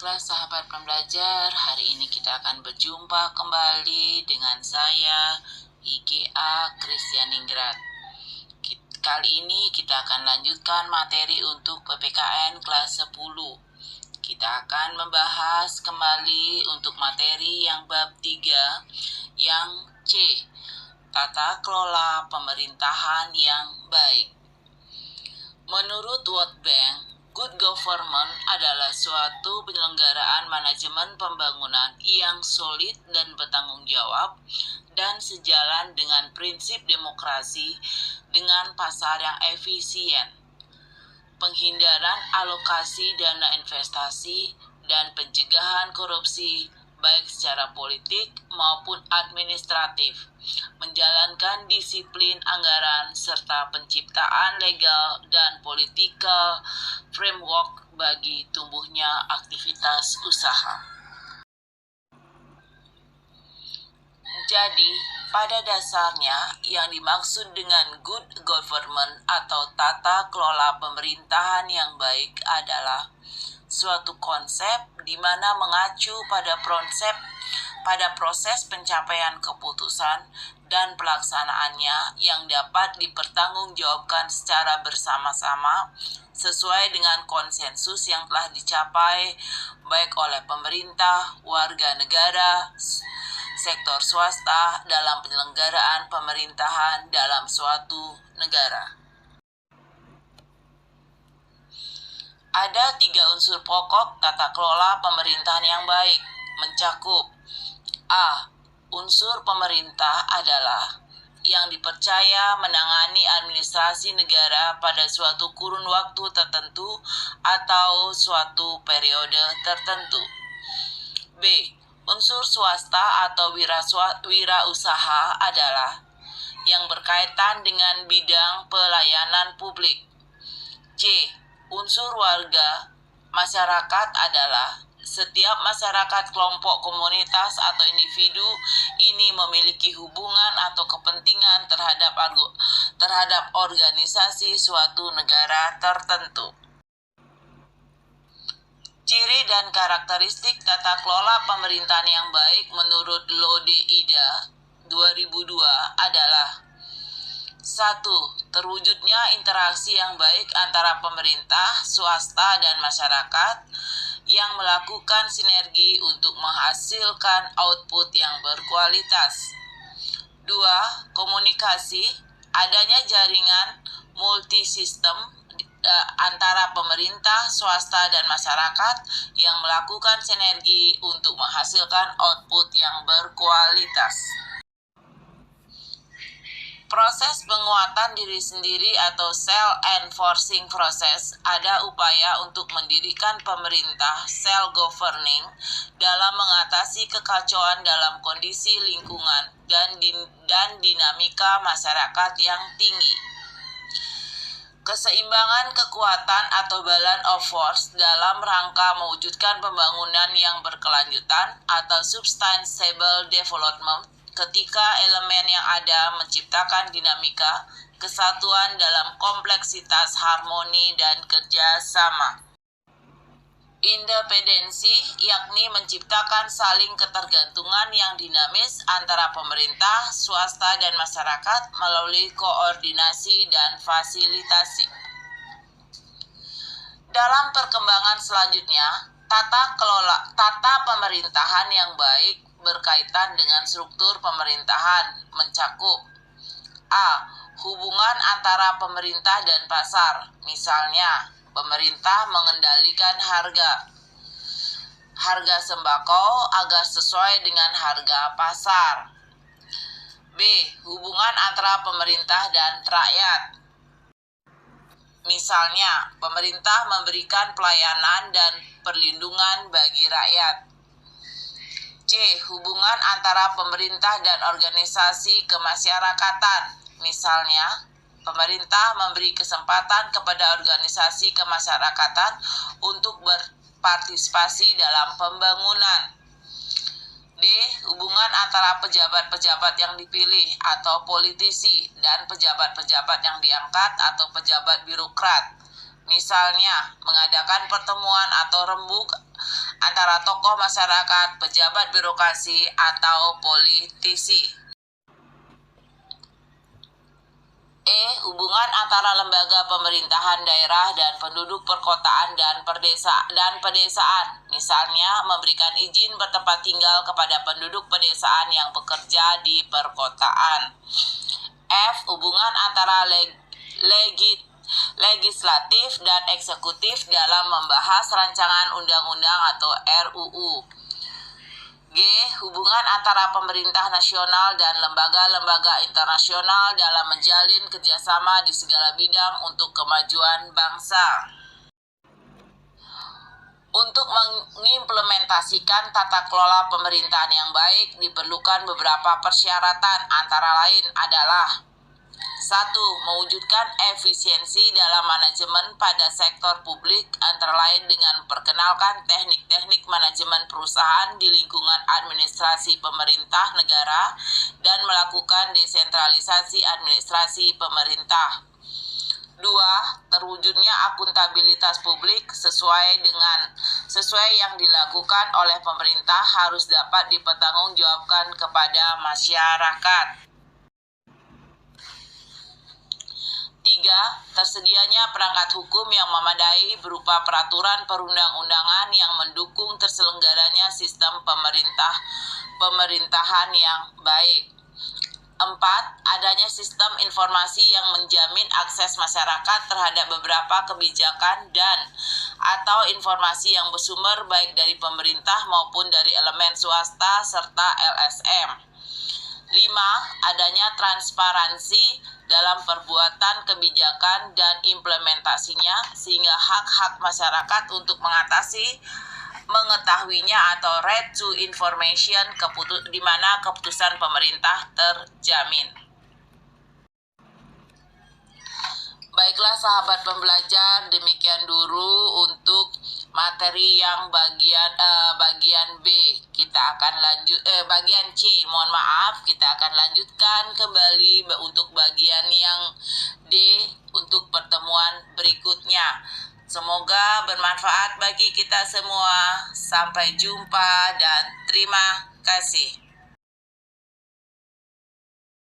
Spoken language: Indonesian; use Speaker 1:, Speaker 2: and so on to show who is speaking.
Speaker 1: Baiklah sahabat pembelajar, hari ini kita akan berjumpa kembali dengan saya IGA Kristianingrat. Kali ini kita akan lanjutkan materi untuk PPKN kelas 10. Kita akan membahas kembali untuk materi yang bab 3 yang C, tata kelola pemerintahan yang baik. Menurut World Bank, good government adalah suatu penyelenggaraan manajemen pembangunan yang solid dan bertanggung jawab dan sejalan dengan prinsip demokrasi dengan pasar yang efisien, penghindaran alokasi dana investasi, dan pencegahan korupsi baik secara politik maupun administratif, menjalankan disiplin anggaran, serta penciptaan legal dan political framework bagi tumbuhnya aktivitas usaha. Jadi, pada dasarnya yang dimaksud dengan good government atau tata kelola pemerintahan yang baik adalah suatu konsep di mana mengacu pada proses pencapaian keputusan dan pelaksanaannya yang dapat dipertanggungjawabkan secara bersama-sama sesuai dengan konsensus yang telah dicapai baik oleh pemerintah, warga negara, sektor swasta dalam penyelenggaraan pemerintahan dalam suatu negara. Ada 3 unsur pokok tata kelola pemerintahan yang baik, mencakup A. Unsur pemerintah adalah yang dipercaya menangani administrasi negara pada suatu kurun waktu tertentu atau suatu periode tertentu. B. Unsur swasta atau wirausaha adalah yang berkaitan dengan bidang pelayanan publik. C. Unsur warga masyarakat adalah setiap masyarakat, kelompok, komunitas, atau individu ini memiliki hubungan atau kepentingan terhadap organisasi suatu negara tertentu. Ciri dan karakteristik tata kelola pemerintahan yang baik menurut Lode Ida 2002 adalah 1. Terwujudnya interaksi yang baik antara pemerintah, swasta, dan masyarakat yang melakukan sinergi untuk menghasilkan output yang berkualitas. 2. Komunikasi, adanya jaringan multisistem antara pemerintah, swasta, dan masyarakat yang melakukan sinergi untuk menghasilkan output yang berkualitas. Proses penguatan diri sendiri atau self-enforcing process ada upaya untuk mendirikan pemerintah self-governing dalam mengatasi kekacauan dalam kondisi lingkungan dan dinamika masyarakat yang tinggi. Keseimbangan kekuatan atau balance of force dalam rangka mewujudkan pembangunan yang berkelanjutan atau sustainable development ketika elemen yang ada menciptakan dinamika, kesatuan dalam kompleksitas, harmoni, dan kerjasama. Independensi, yakni menciptakan saling ketergantungan yang dinamis antara pemerintah, swasta, dan masyarakat melalui koordinasi dan fasilitasi. Dalam perkembangan selanjutnya, tata pemerintahan yang baik berkaitan dengan struktur pemerintahan mencakup A. Hubungan antara pemerintah dan pasar, misalnya pemerintah mengendalikan harga sembako agar sesuai dengan harga pasar. B. Hubungan antara pemerintah dan rakyat, misalnya pemerintah memberikan pelayanan dan perlindungan bagi rakyat. C. Hubungan antara pemerintah dan organisasi kemasyarakatan, misalnya pemerintah memberi kesempatan kepada organisasi kemasyarakatan untuk berpartisipasi dalam pembangunan. D. Hubungan antara pejabat-pejabat yang dipilih atau politisi dan pejabat-pejabat yang diangkat atau pejabat birokrat, Misalnya, mengadakan pertemuan atau rembuk antara tokoh masyarakat, pejabat birokrasi, atau politisi. Hubungan antara lembaga pemerintahan daerah dan penduduk perkotaan dan pedesaan. Misalnya, memberikan izin bertempat tinggal kepada penduduk pedesaan yang bekerja di perkotaan. Hubungan antara legislatif dan eksekutif dalam membahas rancangan undang-undang atau RUU. Hubungan antara pemerintah nasional dan lembaga-lembaga internasional dalam menjalin kerjasama di segala bidang untuk kemajuan bangsa. Untuk mengimplementasikan tata kelola pemerintahan yang baik, diperlukan beberapa persyaratan, antara lain adalah: 1. Mewujudkan efisiensi dalam manajemen pada sektor publik, antara lain dengan perkenalkan teknik-teknik manajemen perusahaan di lingkungan administrasi pemerintah negara dan melakukan desentralisasi administrasi pemerintah. 2. Terwujudnya akuntabilitas publik sesuai yang dilakukan oleh pemerintah harus dapat dipertanggungjawabkan kepada masyarakat. 3. Tersedianya perangkat hukum yang memadai berupa peraturan perundang-undangan yang mendukung terselenggaranya sistem pemerintahan yang baik. 4. Adanya sistem informasi yang menjamin akses masyarakat terhadap beberapa kebijakan dan atau informasi yang bersumber baik dari pemerintah maupun dari elemen swasta serta LSM. 5. Adanya transparansi dalam perbuatan kebijakan dan implementasinya sehingga hak-hak masyarakat untuk mengetahuinya atau right to information di mana keputusan pemerintah terjamin. Baiklah sahabat pembelajar, demikian dulu untuk materi yang bagian B. Kita akan bagian C, mohon maaf, kita akan lanjutkan kembali untuk bagian yang D untuk pertemuan berikutnya. Semoga bermanfaat bagi kita semua. Sampai jumpa dan terima kasih.